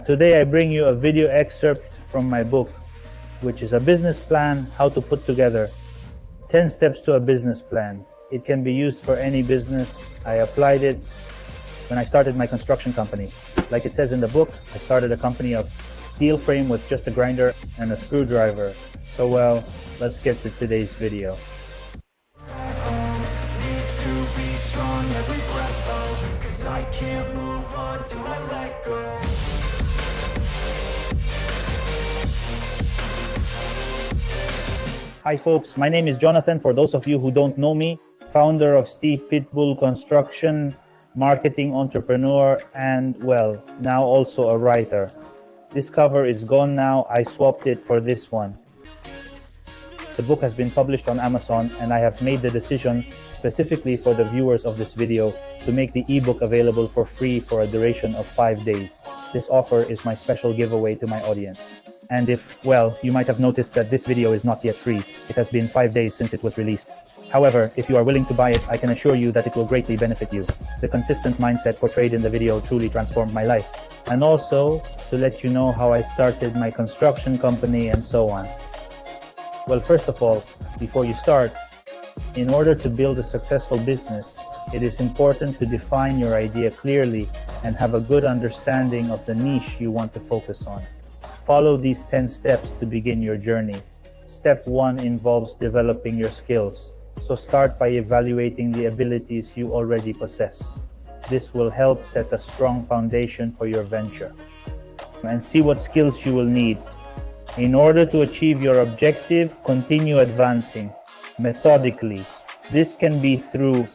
Today I bring you a video excerpt from my book, which is a business plan, how to put together 10 steps to a business plan. It can be used for any business. I applied it when I started my construction company. Like it says in the book, I started a company of steel frame with just a grinder and a screwdriver. So well, let's get to today's video. I can't move on till I let go. Hi folks, my name is Jonathan. For those of you who don't know me, founder of Steve Pitbull Construction, marketing entrepreneur, and well, now also a writer. This cover is gone now. I swapped it for this one. The book has been published on Amazon, and I have made the decision specifically for the viewers of this video to make the ebook available for free for a duration of 5 days. This offer is my special giveaway to my audience. And if, well, you might have noticed that this video is not yet free. It has been 5 days since it was released. However, if you are willing to buy it, I can assure you that it will greatly benefit you. The consistent mindset portrayed in the video truly transformed my life. And also, to let you know how I started my construction company and so on. Well, first of all, before you start, in order to build a successful business, it is important to define your idea clearly and have a good understanding of the niche you want to focus on. Follow these 10 steps to begin your journey. Step 1 involves developing your skills. So start by evaluating the abilities you already possess. This will help set a strong foundation for your venture. And see what skills you will need. In order to achieve your objective, continue advancing methodically. This can be through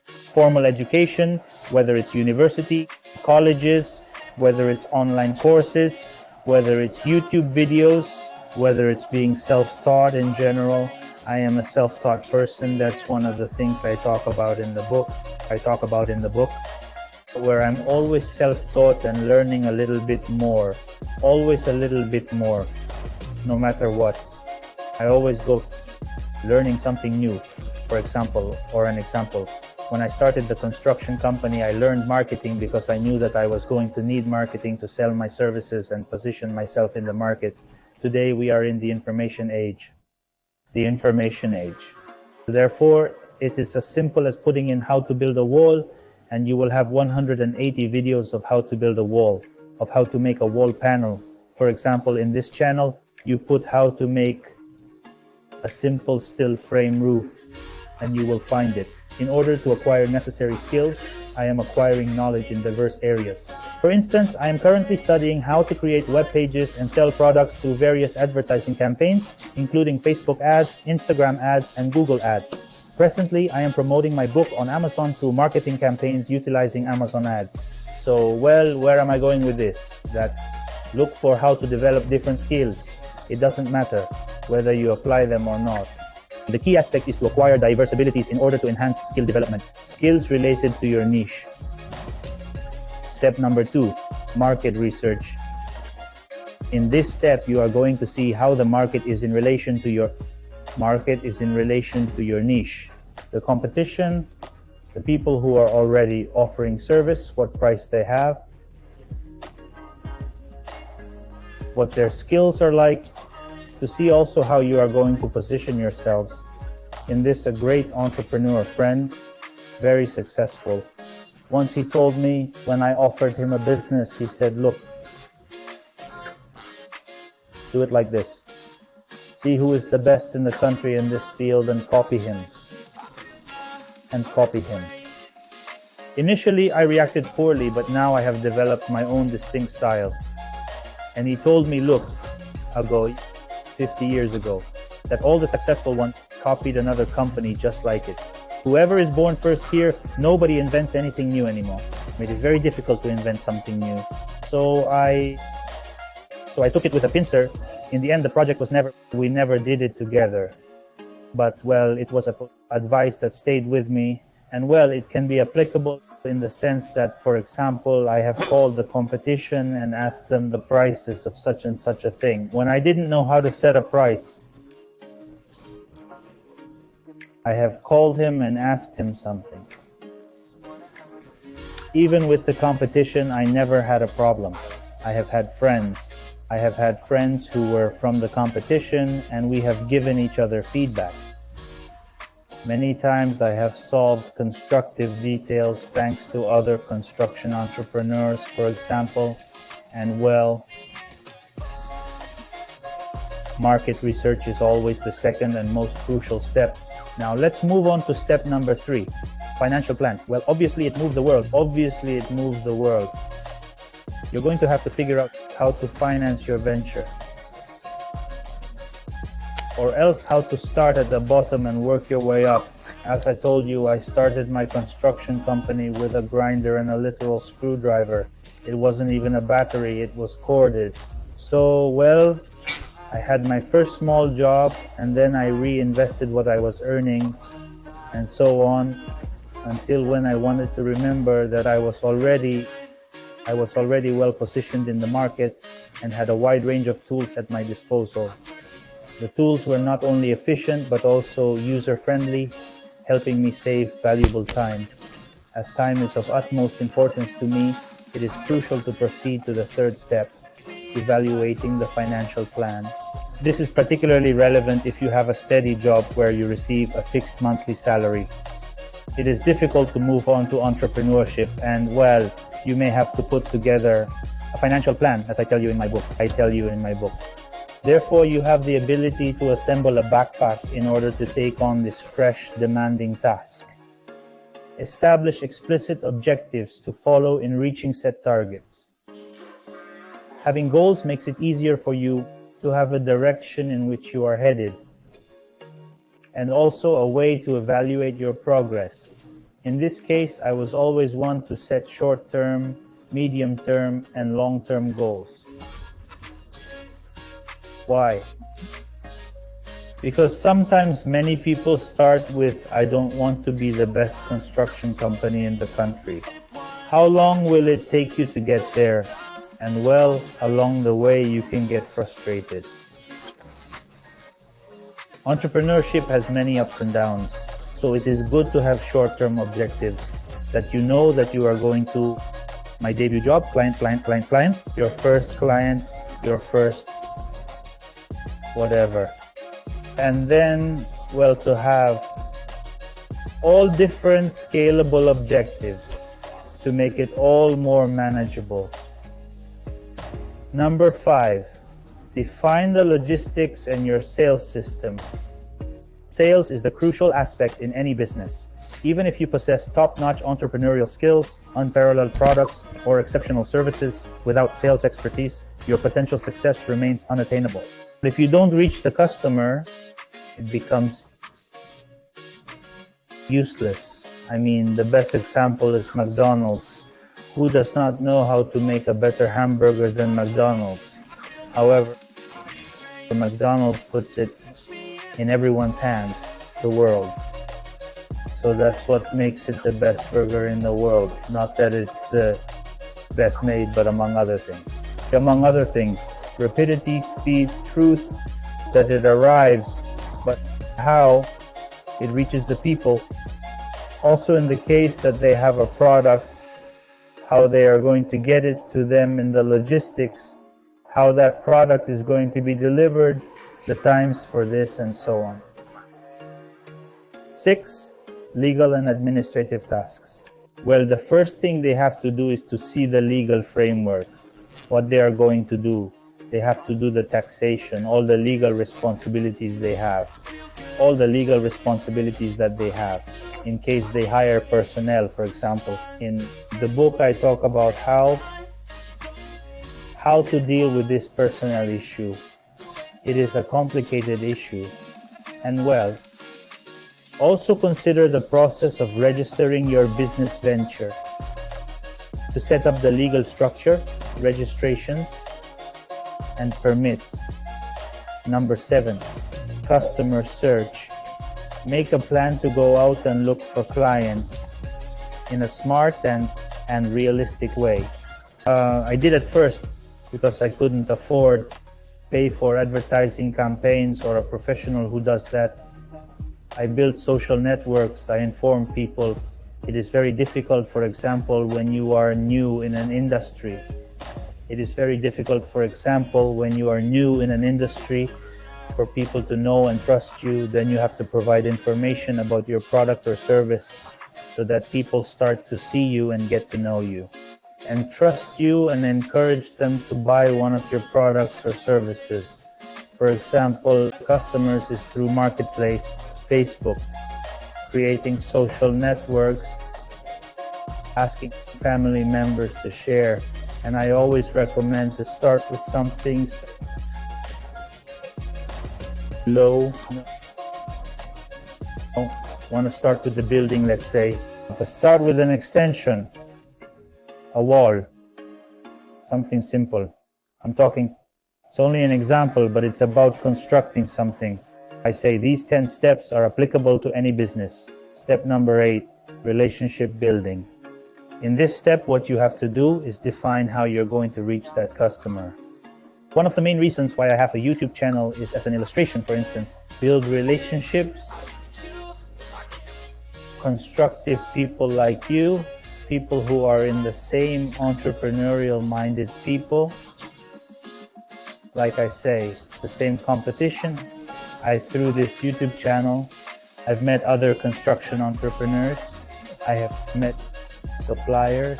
formal education, whether it's university, colleges, whether it's online courses, whether it's YouTube videos, whether it's being self-taught in general. I am a self-taught person. That's one of the things I talk about in the book. Where I'm always self-taught and learning a little bit more. Always a little bit more, no matter what. I always go learning something new. For example, when I started the construction company, I learned marketing because I knew that I was going to need marketing to sell my services and position myself in the market. Today, we are in the information age. Therefore, it is as simple as putting in how to build a wall, and you will have 180 videos of how to build a wall, of how to make a wall panel. For example, in this channel, you put how to make a simple steel frame roof, and you will find it. In order to acquire necessary skills, I am acquiring knowledge in diverse areas. For instance, I am currently studying how to create web pages and sell products through various advertising campaigns, including Facebook ads, Instagram ads, and Google ads. Presently, I am promoting my book on Amazon through marketing campaigns utilizing Amazon ads. So, well, where am I going with this? That look for how to develop different skills. It doesn't matter whether you apply them or not. The key aspect is to acquire diverse abilities in order to enhance skill development. Skills related to your niche. Step number 2, market research. In this step, you are going to see how the market is in relation to your niche. The competition, the people who are already offering service, what price they have, what their skills are like, to see also how you are going to position yourselves. In this, a great entrepreneur friend, very successful. Once he told me, when I offered him a business, he said, look, do it like this. See who is the best in the country in this field and copy him. Initially, I reacted poorly, but now I have developed my own distinct style. And he told me, look, ago, 50 years ago, that all the successful ones copied another company just like it. Whoever is born first here, nobody invents anything new anymore. It is very difficult to invent something new. So I took it with a pincer. In the end, the project we never did it together. But well, it was advice that stayed with me. And well, it can be applicable in the sense that, for example, I have called the competition and asked them the prices of such and such a thing. When I didn't know how to set a price, I have called him and asked him something. Even with the competition, I never had a problem. I have had friends. I have had friends who were from the competition, and we have given each other feedback. Many times I have solved constructive details thanks to other construction entrepreneurs, for example, and well, market research is always the second and most crucial step. Now let's move on to step number 3, financial plan. Well, obviously it moves the world. You're going to have to figure out how to finance your venture, or else how to start at the bottom and work your way up. As I told you, I started my construction company with a grinder and a literal screwdriver. It wasn't even a battery, it was corded. So, well, I had my first small job, and then I reinvested what I was earning, and so on, until when I wanted to remember that I was already well positioned in the market and had a wide range of tools at my disposal. The tools were not only efficient but also user-friendly, helping me save valuable time. As time is of utmost importance to me, it is crucial to proceed to the third step, evaluating the financial plan. This is particularly relevant if you have a steady job where you receive a fixed monthly salary. It is difficult to move on to entrepreneurship, and well, you may have to put together a financial plan, as I tell you in my book. Therefore, you have the ability to assemble a backpack in order to take on this fresh, demanding task. Establish explicit objectives to follow in reaching set targets. Having goals makes it easier for you to have a direction in which you are headed, and also a way to evaluate your progress. In this case, I was always one to set short-term, medium-term, and long-term goals. Why? Because sometimes many people start with, I don't want to be the best construction company in the country. How long will it take you to get there? And well, along the way you can get frustrated. Entrepreneurship has many ups and downs, so it is good to have short-term objectives that you know that you are going to, my debut job, client, your first client, your first whatever. And then, well, to have all different scalable objectives to make it all more manageable. Number 5, define the logistics and your sales system. Sales is the crucial aspect in any business. Even if you possess top-notch entrepreneurial skills, unparalleled products, or exceptional services, without sales expertise, your potential success remains unattainable. If you don't reach the customer, it becomes useless. I mean, the best example is McDonald's. Who does not know how to make a better hamburger than McDonald's? However, McDonald's puts it in everyone's hand, the world. So that's what makes it the best burger in the world. Not that it's the best made, but among other things. Rapidity, speed, truth, that it arrives, but how it reaches the people. Also in the case that they have a product, how they are going to get it to them in the logistics, how that product is going to be delivered, the times for this, and so on. 6, legal and administrative tasks. Well, the first thing they have to do is to see the legal framework, what they are going to do. They have to do the taxation, all the legal responsibilities they have, all the legal responsibilities that they have in case they hire personnel, for example. In the book, I talk about how to deal with this personnel issue. It is a complicated issue. And well, also consider the process of registering your business venture. To set up the legal structure, registrations, and permits. Number 7, customer search. Make a plan to go out and look for clients in a smart and realistic way. I did at first because I couldn't afford pay for advertising campaigns or a professional who does that. I built social networks, I inform people. It is very difficult, for example, when you are new in an industry. It is very difficult, for example, when you are new in an industry, for people to know and trust you. Then you have to provide information about your product or service so that people start to see you and get to know you and trust you and encourage them to buy one of your products or services. For example, customers is through Marketplace, Facebook, creating social networks, asking family members to share. And I always recommend to start with some things low. Want to start with the building, let's say. But start with an extension, a wall, something simple. It's only an example, but it's about constructing something. I say these 10 steps are applicable to any business. Step number 8, relationship building. In this step, what you have to do is define how you're going to reach that customer. One of the main reasons why I have a YouTube channel is as an illustration, for instance. Build relationships, constructive people like you, people who are in the same entrepreneurial-minded people. Like I say, the same competition. Through this YouTube channel, I've met other construction entrepreneurs. I have met suppliers.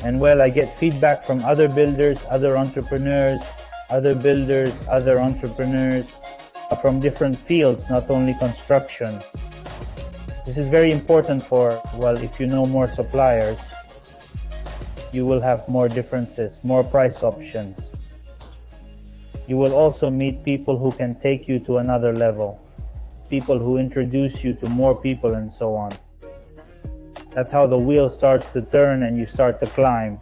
And well, I get feedback from other builders, other entrepreneurs, other builders, other entrepreneurs from different fields, not only construction. This is very important for, well, if you know more suppliers, you will have more differences, more price options. You will also meet people who can take you to another level, people who introduce you to more people and so on. That's how the wheel starts to turn and you start to climb.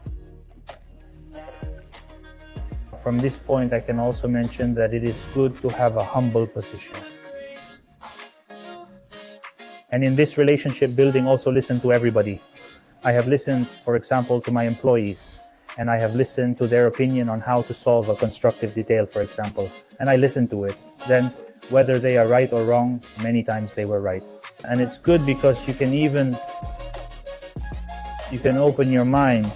From this point, I can also mention that it is good to have a humble position. And in this relationship building, also listen to everybody. I have listened, for example, to my employees, and I have listened to their opinion on how to solve a constructive detail, for example, and I listened to it. Then, whether they are right or wrong, many times they were right. And it's good because you can open your mind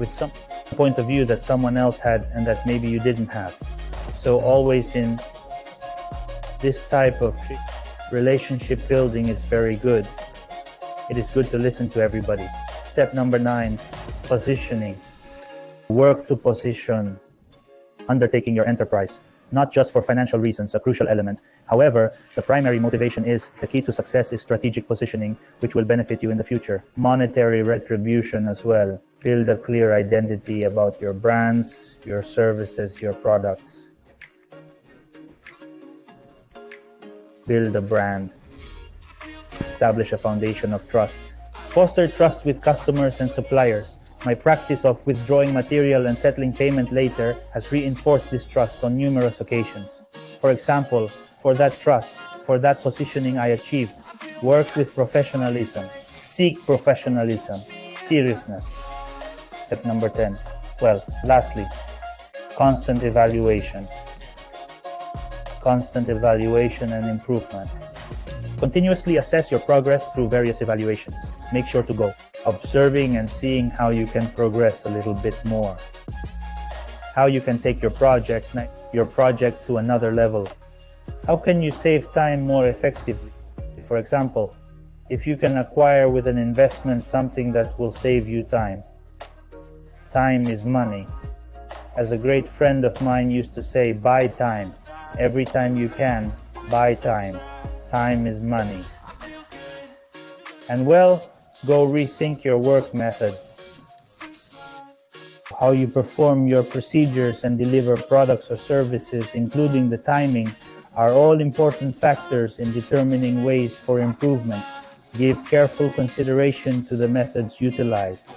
with some point of view that someone else had and that maybe you didn't have. So always in this type of relationship building is very good. It is good to listen to everybody. Step number 9, positioning. Work to position. Undertaking your enterprise, not just for financial reasons, a crucial element. However, the primary motivation is the key to success is strategic positioning, which will benefit you in the future. Monetary retribution as well. Build a clear identity about your brands, your services, your products. Build a brand. Establish a foundation of trust. Foster trust with customers and suppliers. My practice of withdrawing material and settling payment later has reinforced this trust on numerous occasions. For example, for that trust, for that positioning I achieved, work with professionalism, seek professionalism, seriousness. Step number 10. Well, lastly, constant evaluation. Constant evaluation and improvement. Continuously assess your progress through various evaluations. Make sure to go observing and seeing how you can progress a little bit more. How you can take your project to another level. How can you save time more effectively? For example, if you can acquire with an investment something that will save you time. Time is money. As a great friend of mine used to say, buy time. Every time you can, buy time. Time is money. And well, go rethink your work methods. How you perform your procedures and deliver products or services, including the timing, are all important factors in determining ways for improvement. Give careful consideration to the methods utilized.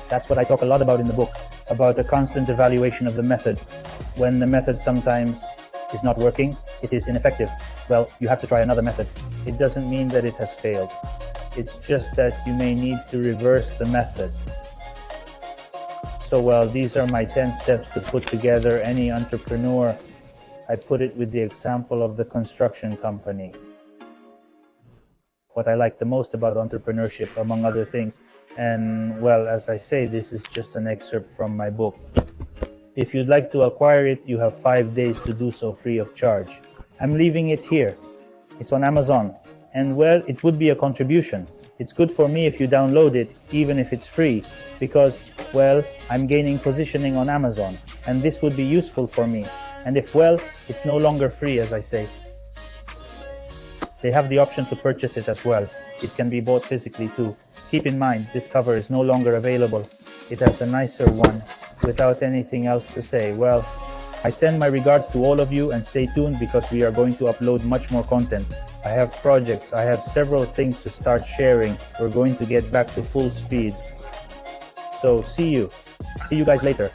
That's what I talk a lot about in the book, about a constant evaluation of the method. When the method sometimes is not working, it is ineffective. Well, you have to try another method. It doesn't mean that it has failed. It's just that you may need to reverse the method. So, well, these are my 10 steps to put together any entrepreneur. I put it with the example of the construction company. What I like the most about entrepreneurship, among other things, And well, as I say, this is just an excerpt from my book. If you'd like to acquire it, you have 5 days to do so free of charge. I'm leaving it here. It's on Amazon. And well, it would be a contribution. It's good for me if you download it, even if it's free, because, well, I'm gaining positioning on Amazon, and this would be useful for me. And if, well, it's no longer free, as I say. They have the option to purchase it as well. It can be bought physically too. Keep in mind, this cover is no longer available. It has a nicer one. Without anything else to say, well, I send my regards to all of you and stay tuned because we are going to upload much more content. I have projects, I have several things to start sharing. We're going to get back to full speed. So see you guys later.